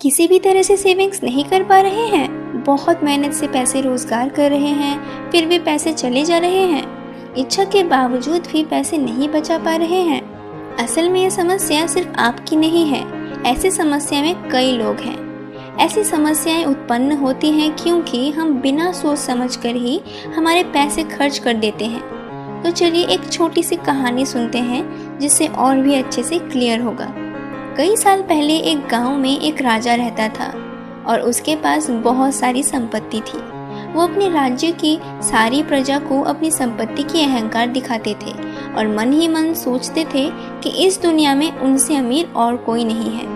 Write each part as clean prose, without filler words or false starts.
किसी भी तरह से सेविंग्स नहीं कर पा रहे हैं, बहुत मेहनत से पैसे रोजगार कर रहे हैं, फिर भी पैसे चले जा रहे हैं, इच्छा के बावजूद भी पैसे नहीं बचा पा रहे हैं। असल में ये समस्या सिर्फ आपकी नहीं है, ऐसी समस्या में कई लोग हैं। ऐसी समस्याएं उत्पन्न होती हैं क्योंकि हम बिना सोच समझ कर ही हमारे पैसे खर्च कर देते हैं। तो चलिए एक छोटी सी कहानी सुनते हैं जिससे और भी अच्छे से क्लियर होगा। कई साल पहले एक गांव में एक राजा रहता था और उसके पास बहुत सारी संपत्ति थी। वो अपने राज्य की सारी प्रजा को अपनी संपत्ति की अहंकार दिखाते थे और मन ही मन सोचते थे कि इस दुनिया में उनसे अमीर और कोई नहीं है।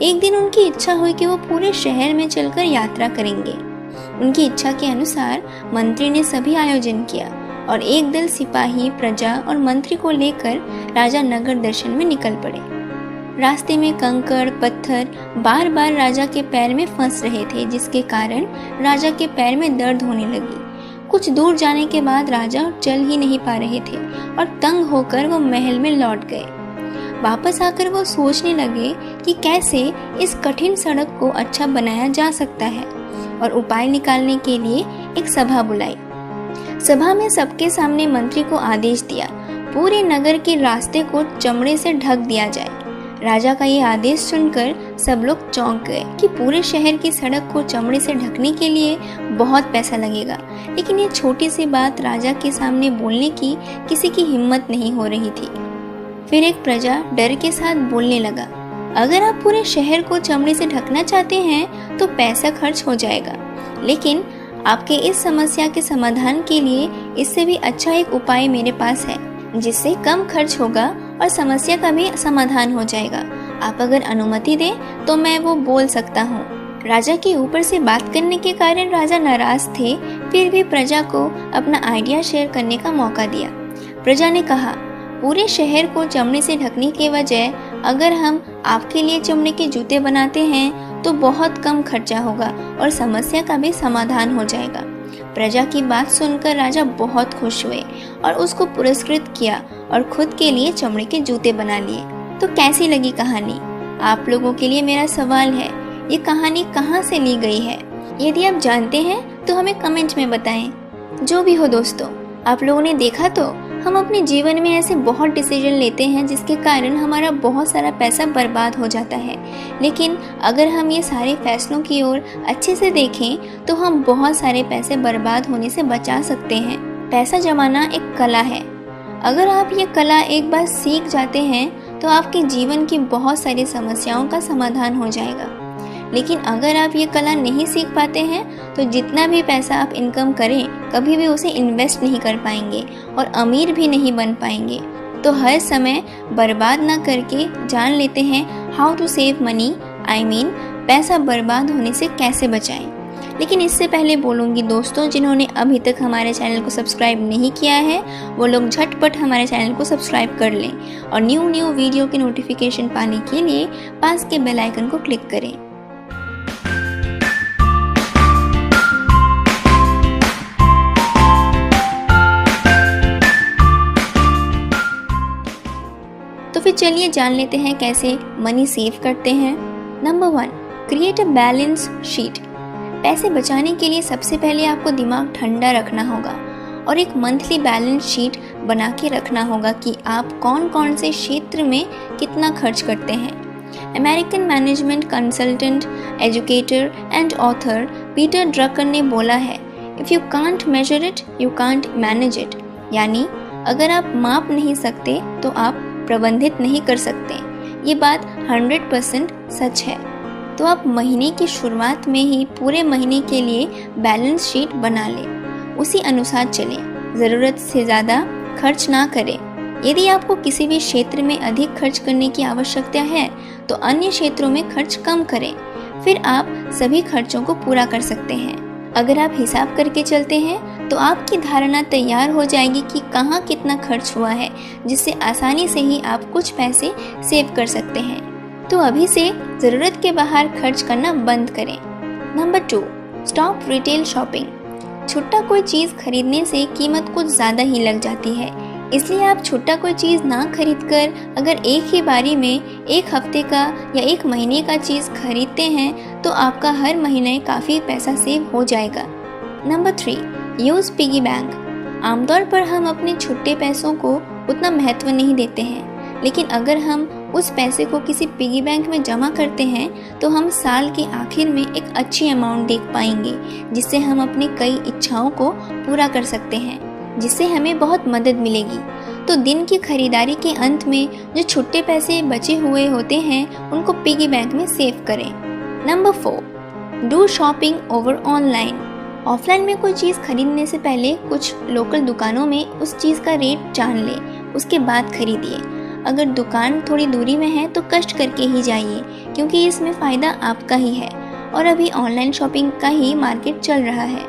एक दिन उनकी इच्छा हुई कि वो पूरे शहर में चलकर यात्रा करेंगे। उनकी इच्छा के अनुसार मंत्री ने सभी आयोजन किया और एक दल सिपाही, प्रजा और मंत्री को लेकर राजा नगर दर्शन में निकल पड़े। रास्ते में कंकड़ पत्थर बार बार राजा के पैर में फंस रहे थे, जिसके कारण राजा के पैर में दर्द होने लगी। कुछ दूर जाने के बाद राजा चल ही नहीं पा रहे थे और तंग होकर वो महल में लौट गए। वापस आकर वो सोचने लगे कि कैसे इस कठिन सड़क को अच्छा बनाया जा सकता है और उपाय निकालने के लिए एक सभा बुलाई। सभा में सबके सामने मंत्री को आदेश दिया, पूरे नगर के रास्ते को चमड़े से ढक दिया जाए। राजा का ये आदेश सुनकर सब लोग चौंक गए कि पूरे शहर की सड़क को चमड़े से ढकने के लिए बहुत पैसा लगेगा, लेकिन ये छोटी सी बात राजा के सामने बोलने की किसी की हिम्मत नहीं हो रही थी। फिर एक प्रजा डर के साथ बोलने लगा, अगर आप पूरे शहर को चमड़े से ढकना चाहते हैं तो पैसा खर्च हो जाएगा, लेकिन आपके इस समस्या के समाधान के लिए इससे भी अच्छा एक उपाय मेरे पास है, जिससे कम खर्च होगा और समस्या का भी समाधान हो जाएगा। आप अगर अनुमति दें तो मैं वो बोल सकता हूँ। राजा के ऊपर से बात करने के कारण राजा नाराज थे, फिर भी प्रजा को अपना आइडिया शेयर करने का मौका दिया। प्रजा ने कहा, पूरे शहर को चमड़े से ढकने के बजाय अगर हम आपके लिए चमड़े के जूते बनाते हैं तो बहुत कम खर्चा होगा और समस्या का भी समाधान हो जाएगा। प्रजा की बात सुनकर राजा बहुत खुश हुए और उसको पुरस्कृत किया और खुद के लिए चमड़े के जूते बना लिए। तो कैसी लगी कहानी? आप लोगों के लिए मेरा सवाल है, ये कहानी कहाँ से ली गई है? यदि आप जानते हैं तो हमें कमेंट में बताएं। जो भी हो दोस्तों, आप लोगों ने देखा तो हम अपने जीवन में ऐसे बहुत डिसीजन लेते हैं जिसके कारण हमारा बहुत सारा पैसा बर्बाद हो जाता है, लेकिन अगर हम ये सारे फैसलों की ओर अच्छे से देखें तो हम बहुत सारे पैसे बर्बाद होने से बचा सकते हैं। पैसा जमाना एक कला है। अगर आप ये कला एक बार सीख जाते हैं तो आपके जीवन की बहुत सारी समस्याओं का समाधान हो जाएगा। लेकिन अगर आप ये कला नहीं सीख पाते हैं तो जितना भी पैसा आप इनकम करें कभी भी उसे इन्वेस्ट नहीं कर पाएंगे और अमीर भी नहीं बन पाएंगे। तो हर समय बर्बाद ना करके जान लेते हैं how to save money, I mean पैसा बर्बाद होने से कैसे बचाएं। लेकिन इससे पहले बोलूँगी दोस्तों, जिन्होंने अभी तक हमारे चैनल को सब्सक्राइब नहीं किया है वो लोग झटपट हमारे चैनल को सब्सक्राइब कर लें और न्यू वीडियो के नोटिफिकेशन पाने के लिए पास के बेल आइकन को क्लिक करें। तो फिर चलिए जान लेते हैं कैसे मनी सेव करते हैं। Number 1, create a balance sheet. पैसे बचाने के लिए सबसे पहले आपको दिमाग ठंडा रखना होगा और एक मंथली बैलेंस शीट बना के रखना होगा कि आप कौन कौन से क्षेत्र में कितना खर्च करते हैं। American management consultant, educator and author Peter Drucker ने बोला है, if you can't measure it you can't manage it. यानी अगर आप माप नहीं सकते तो आप प्रबंधित नहीं कर सकते। ये बात 100% सच है। तो आप महीने की शुरुआत में ही पूरे महीने के लिए बैलेंस शीट बना लें, उसी अनुसार चलें, ज़रूरत से ज़्यादा खर्च ना करें। यदि आपको किसी भी क्षेत्र में अधिक खर्च करने की आवश्यकता है तो अन्य क्षेत्रों में खर्च कम करें, फिर आप सभी खर्चों को पूरा कर सकते हैं। अगर आप हिसाब करके चलते हैं तो आपकी धारणा तैयार हो जाएगी कि कहाँ कितना खर्च हुआ है, जिससे आसानी से ही आप कुछ पैसे सेव कर सकते हैं। तो अभी से ज़रूरत के बाहर खर्च करना बंद करें। Number 2, stop retail shopping. छुट्टा कोई चीज़ खरीदने से कीमत कुछ ज़्यादा ही लग जाती है, इसलिए आप छुट्टा कोई चीज़ ना खरीद कर अगर एक ही बारी में एक हफ्ते का या एक महीने का चीज़ खरीदते हैं तो आपका हर महीने काफ़ी पैसा सेव हो जाएगा। Number 3, use piggy bank. आमतौर पर हम अपने छुट्टे पैसों को उतना महत्व नहीं देते हैं, लेकिन अगर हम उस पैसे को किसी पिगी बैंक में जमा करते हैं तो हम साल के आखिर में एक अच्छी अमाउंट देख पाएंगे, जिससे हम अपनी कई इच्छाओं को पूरा कर सकते हैं, जिससे हमें बहुत मदद मिलेगी। तो दिन की खरीदारी के अंत में जो छुट्टे पैसे बचे हुए होते हैं उनको पिगी बैंक में सेव करें। Number 4, do shopping over online. Offline में कोई चीज़ खरीदने से पहले कुछ लोकल दुकानों में उस चीज़ का रेट जान ले, उसके बाद खरीदिए। अगर दुकान थोड़ी दूरी में है तो कष्ट करके ही जाइए, क्योंकि इसमें फ़ायदा आपका ही है और अभी ऑनलाइन शॉपिंग का ही मार्केट चल रहा है।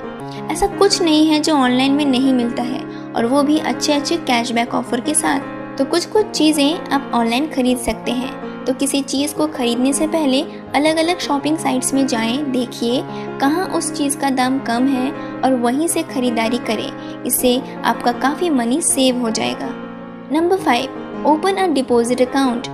ऐसा कुछ नहीं है जो ऑनलाइन में नहीं मिलता है, और वो भी अच्छे कैशबैक ऑफर के साथ। तो कुछ चीज़ें आप ऑनलाइन खरीद सकते हैं। तो किसी चीज़ को खरीदने से पहले अलग अलग शॉपिंग साइट्स में जाएं, देखिए कहाँ उस चीज़ का दाम कम है और वहीं से खरीदारी करें। इससे आपका काफ़ी मनी सेव हो जाएगा। Number 5, open a deposit account.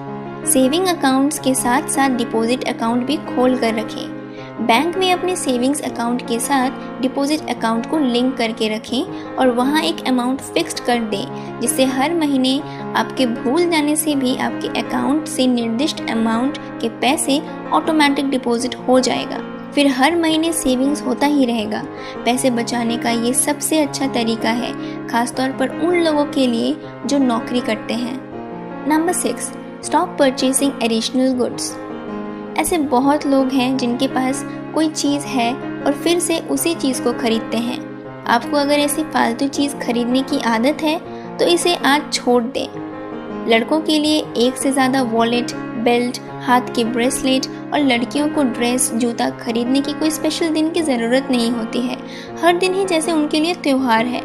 Saving accounts के साथ साथ डिपॉजिट अकाउंट भी खोल कर रखें। बैंक में अपने सेविंग्स अकाउंट के साथ डिपॉजिट अकाउंट को लिंक करके रखें और वहाँ एक अमाउंट फिक्स्ड कर दें, जिससे हर महीने आपके भूल जाने से भी आपके अकाउंट से निर्दिष्ट अमाउंट के पैसे ऑटोमेटिक डिपॉजिट हो जाएगा। फिर हर महीने सेविंग्स होता ही रहेगा। पैसे बचाने का ये सबसे अच्छा तरीका है, खासतौर पर उन लोगों के लिए जो नौकरी करते हैं। Number 6, stop purchasing additional goods. ऐसे बहुत लोग हैं जिनके पास कोई चीज़ है और फिर से उसी चीज़ को खरीदते हैं। आपको अगर ऐसी फालतू चीज़ खरीदने की आदत है तो इसे आज छोड़ दें। लड़कों के लिए एक से ज़्यादा वॉलेट, बेल्ट, हाथ के ब्रेसलेट और लड़कियों को ड्रेस, जूता खरीदने की कोई स्पेशल दिन की ज़रूरत नहीं होती है। हर दिन ही जैसे उनके लिए त्यौहार है।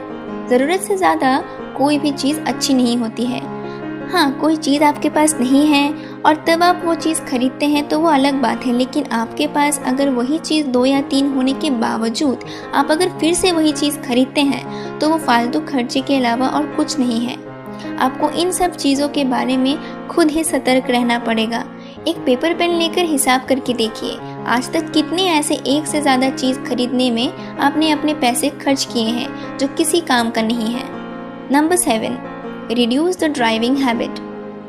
ज़रूरत से ज़्यादा कोई भी चीज़ अच्छी नहीं होती है। हाँ, कोई चीज़ आपके पास नहीं है और तब आप वो चीज़ खरीदते हैं तो वो अलग बात है, लेकिन आपके पास अगर वही चीज़ 2 या 3 होने के बावजूद आप अगर फिर से वही चीज़ खरीदते हैं तो वो फालतू खर्चे के अलावा और कुछ नहीं है। आपको इन सब चीज़ों के बारे में खुद ही सतर्क रहना पड़ेगा। एक पेपर पेन लेकर हिसाब करके देखिए, आज तक कितने ऐसे एक से ज़्यादा चीज़ खरीदने में आपने अपने पैसे खर्च किए हैं जो किसी काम का नहीं है। Number 7, reduce the driving habit.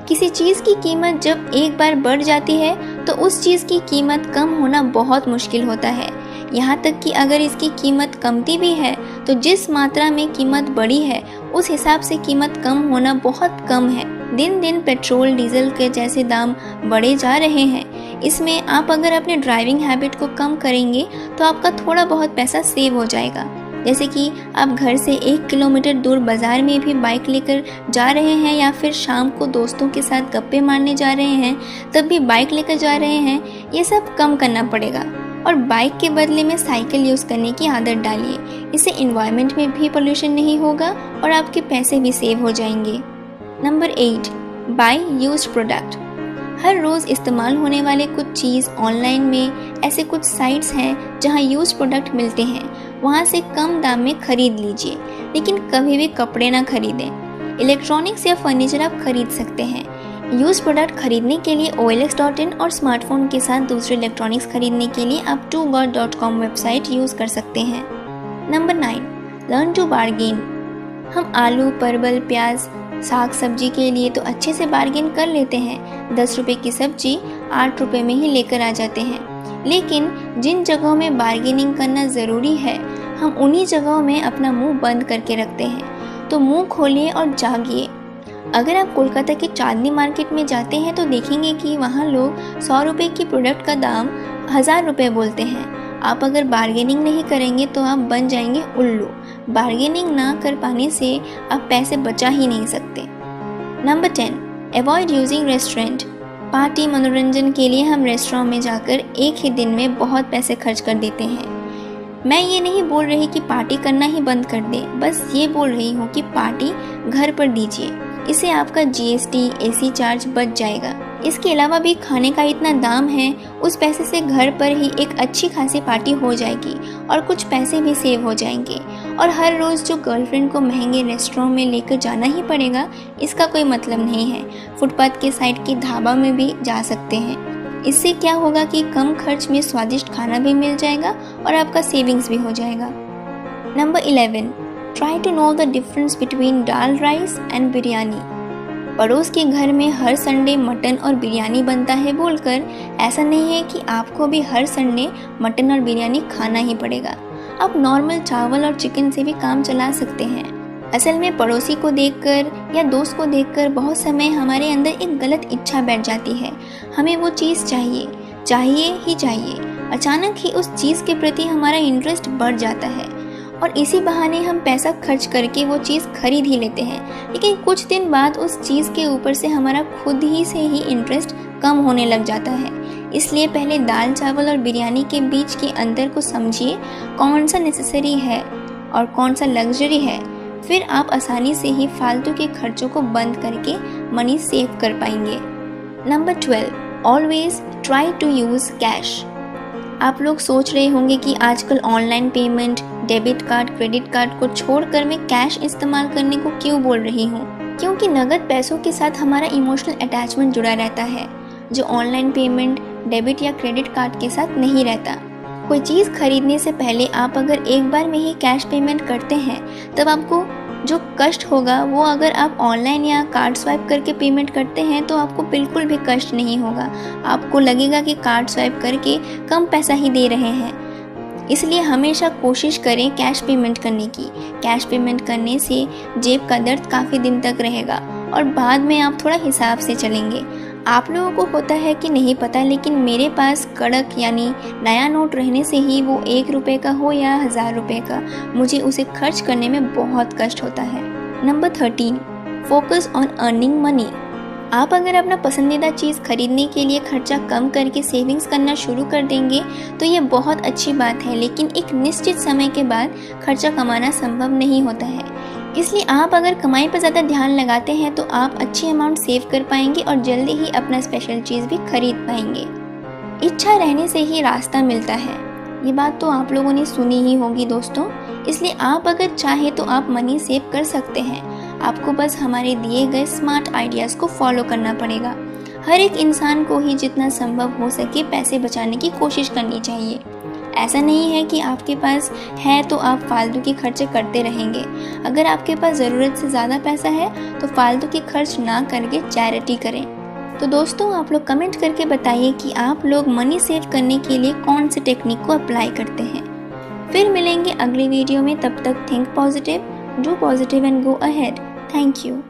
किसी चीज़ की कीमत जब एक बार बढ़ जाती है तो उस चीज़ की कीमत कम होना बहुत मुश्किल होता है। यहाँ तक कि अगर इसकी कीमत कमती भी है तो जिस मात्रा में कीमत बढ़ी है उस हिसाब से कीमत कम होना बहुत कम है। दिन दिन पेट्रोल, डीजल के जैसे दाम बढ़े जा रहे हैं। इसमें आप अगर अपने ड्राइविंग हैबिट को कम करेंगे तो आपका थोड़ा बहुत पैसा सेव हो जाएगा। जैसे कि आप घर से 1 किलोमीटर दूर बाज़ार में भी बाइक लेकर जा रहे हैं या फिर शाम को दोस्तों के साथ गप्पे मारने जा रहे हैं तब भी बाइक लेकर जा रहे हैं, ये सब कम करना पड़ेगा। और बाइक के बदले में साइकिल यूज़ करने की आदत डालिए। इससे एनवायरनमेंट में भी पोल्यूशन नहीं होगा और आपके पैसे भी सेव हो जाएंगे। Number 8, buy used product. हर रोज़ इस्तेमाल होने वाले कुछ चीज़ ऑनलाइन में ऐसे कुछ साइट्स हैं जहां यूज प्रोडक्ट मिलते हैं, वहां से कम दाम में खरीद लीजिए, लेकिन कभी भी कपड़े ना खरीदें। इलेक्ट्रॉनिक्स या फर्नीचर आप खरीद सकते हैं। यूज प्रोडक्ट खरीदने के लिए OLX.in और स्मार्टफोन के साथ दूसरे इलेक्ट्रॉनिक्स खरीदने के लिए आप TooGod.com वेबसाइट यूज़ कर सकते हैं। Number 9, learn to bargain. हम आलू, परवल, प्याज, साग सब्जी के लिए तो अच्छे से बार्गेन कर लेते हैं। 10 रुपये की सब्जी 8 रुपये में ही लेकर आ जाते हैं। लेकिन जिन जगहों में बार्गेनिंग करना ज़रूरी है हम उन्हीं जगहों में अपना मुंह बंद करके रखते हैं। तो मुंह खोलिए और जागिए। अगर आप कोलकाता की चांदनी मार्केट में जाते हैं तो देखेंगे कि वहाँ लोग 100 रुपये की प्रोडक्ट का दाम 1000 रुपये बोलते हैं। आप अगर बार्गेनिंग नहीं करेंगे तो आप बन जाएंगे उल्लू। बार्गेनिंग ना कर पाने से आप पैसे बचा ही नहीं सकते। Number 10, avoid using restaurant. Party, मनोरंजन के लिए हम रेस्टोरेंट में जाकर एक ही दिन में बहुत पैसे खर्च कर देते हैं। मैं ये नहीं बोल रही कि पार्टी करना ही बंद कर दें, बस ये बोल रही हूँ कि पार्टी घर पर दीजिए। इससे आपका GST, AC चार्ज बच जाएगा। इसके अलावा भी खाने का इतना दाम है, उस पैसे से घर पर ही एक अच्छी खासी पार्टी हो जाएगी और कुछ पैसे भी सेव हो जाएंगे। और हर रोज़ जो गर्लफ्रेंड को महंगे रेस्टोरेंट में लेकर जाना ही पड़ेगा, इसका कोई मतलब नहीं है। फुटपाथ के साइड की ढाबा में भी जा सकते हैं। इससे क्या होगा कि कम खर्च में स्वादिष्ट खाना भी मिल जाएगा और आपका सेविंग्स भी हो जाएगा। Number 11, try to know the difference between dal rice and biryani. पड़ोस के घर में हर संडे मटन और बिरयानी बनता है बोलकर ऐसा नहीं है कि आपको भी हर संडे मटन और बिरयानी खाना ही पड़ेगा। आप नॉर्मल चावल और चिकन से भी काम चला सकते हैं। असल में पड़ोसी को देखकर या दोस्त को देखकर बहुत समय हमारे अंदर एक गलत इच्छा बैठ जाती है। हमें वो चीज़ चाहिए ही चाहिए। अचानक ही उस चीज़ के प्रति हमारा इंटरेस्ट बढ़ जाता है और इसी बहाने हम पैसा खर्च करके वो चीज़ खरीद ही लेते हैं। लेकिन कुछ दिन बाद उस चीज़ के ऊपर से हमारा खुद ही से ही इंटरेस्ट कम होने लग जाता है। इसलिए पहले दाल चावल और बिरयानी के बीच के अंतर को समझिए, कौन सा नेसेसरी है और कौन सा लग्जरी है। फिर आप आसानी से ही फालतू के खर्चों को बंद करके मनी सेव कर पाएंगे। Number 12, always try to use cash. आप लोग सोच रहे होंगे कि आजकल online payment, debit card, credit card को छोड़कर मैं कैश इस्तेमाल करने को क्यों बोल रही हूँ? क्योंकि नगद पैसों के साथ हमारा इमोशनल अटैचमेंट जुड़ा रहता है, जो ऑनलाइन पेमेंट, डेबिट या क्रेडिट कार्ड के साथ नहीं रहता। कोई चीज़ खरीदने से पहले आप अगर एक बार में ही कैश पेमेंट करते हैं, तब आपको जो कष्ट होगा वो अगर आप ऑनलाइन या कार्ड स्वाइप करके पेमेंट करते हैं तो आपको बिल्कुल भी कष्ट नहीं होगा। आपको लगेगा कि कार्ड स्वाइप करके कम पैसा ही दे रहे हैं। इसलिए हमेशा कोशिश करें कैश पेमेंट करने की। कैश पेमेंट करने से जेब का दर्द काफ़ी दिन तक रहेगा और बाद में आप थोड़ा हिसाब से चलेंगे। आप लोगों को होता है कि नहीं पता, लेकिन मेरे पास कड़क यानी नया नोट रहने से ही वो 1 रुपये का हो या 1000 रुपये का, मुझे उसे खर्च करने में बहुत कष्ट होता है। Number 13, focus on earning money. आप अगर अपना पसंदीदा चीज़ खरीदने के लिए खर्चा कम करके सेविंग्स करना शुरू कर देंगे तो ये बहुत अच्छी बात है, लेकिन एक निश्चित समय के बाद खर्चा कमाना संभव नहीं होता है। इसलिए आप अगर कमाई पर ज़्यादा ध्यान लगाते हैं तो आप अच्छी अमाउंट सेव कर पाएंगे और जल्दी ही अपना स्पेशल चीज़ भी खरीद पाएंगे। इच्छा रहने से ही रास्ता मिलता है, ये बात तो आप लोगों ने सुनी ही होगी दोस्तों। इसलिए आप अगर चाहें तो आप मनी सेव कर सकते हैं। आपको बस हमारे दिए गए स्मार्ट आइडियाज़ को फॉलो करना पड़ेगा। हर एक इंसान को ही जितना संभव हो सके पैसे बचाने की कोशिश करनी चाहिए। ऐसा नहीं है कि आपके पास है तो आप फालतू के खर्चे करते रहेंगे। अगर आपके पास ज़रूरत से ज़्यादा पैसा है तो फालतू के खर्च ना करके चैरिटी करें। तो दोस्तों, आप लोग कमेंट करके बताइए कि आप लोग मनी सेव करने के लिए कौन से टेक्निक को अप्लाई करते हैं। फिर मिलेंगे अगली वीडियो में, तब तक think positive, do positive and go ahead. Thank you.